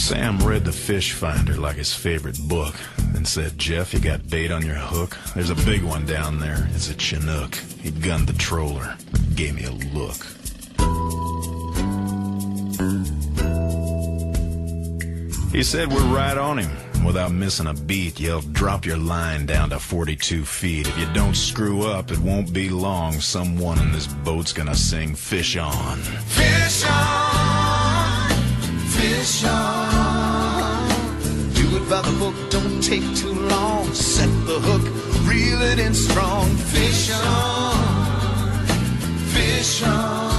Sam read the fish finder like his favorite book, then said, "Jeff, you got bait on your hook? There's a big one down there. It's a Chinook." He gunned the troller, gave me a look. He said we're right on him. Without missing a beat, yelled, "Drop your line down to 42 feet. If you don't screw up, it won't be long. Someone in this boat's gonna sing Fish On. Fish on, fish on. Do it by the book, don't take too long. Set the hook, reel it in strong. Fish on, fish on.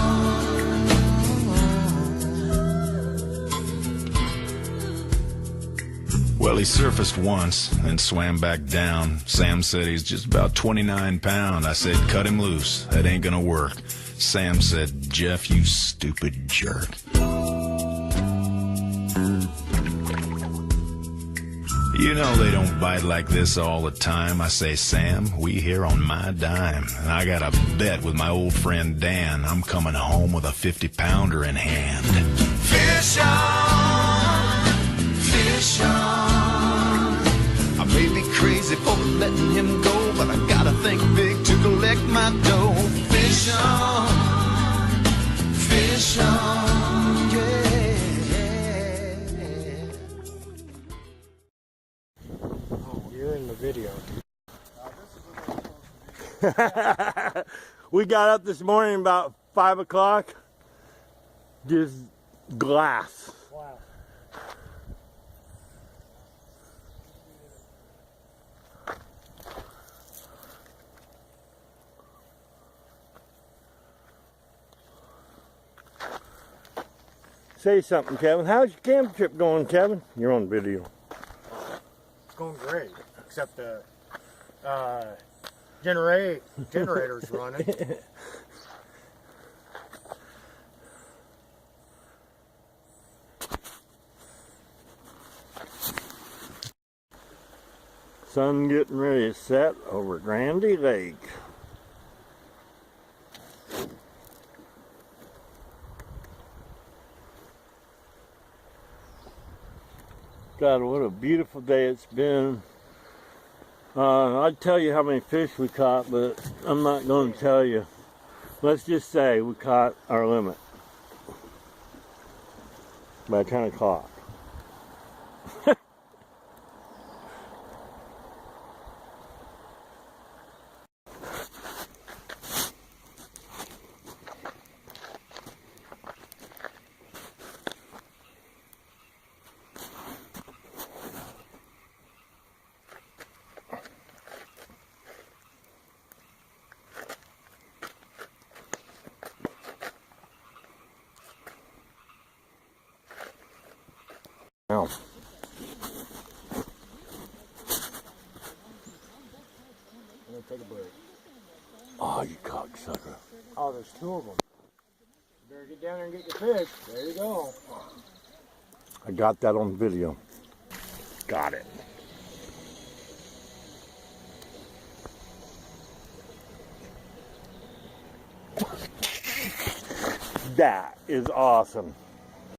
Well, he surfaced once, then swam back down. Sam said he's just about 29 pounds. I said, cut him loose. That ain't gonna work. Sam said, "Jeff, you stupid jerk." You know they don't bite like this all the time. I say, "Sam, we here on my dime. And I got a bet with my old friend Dan. I'm coming home with a 50-pounder in hand." Fish on, fish on. I may be crazy for letting him go, but I gotta think big to collect my dough. Fish on, fish on, yeah. Oh, you're in the video. We got up this morning about 5 o'clock. Just glass. Wow. Say something, Kevin. How's your camp trip going, Kevin? You're on video. It's going great, except the generator's running. Sun getting ready to set over Grady Lake. God, what a beautiful day it's been. I'd tell you how many fish we caught, but I'm not going to tell you. Let's just say we caught our limit by 10 o'clock. Now, I'm gonna take a break. oh, you cocksucker. Oh, there's two of them. You better get down there and get your fish. There you go. I got that on video. Got it. That is awesome.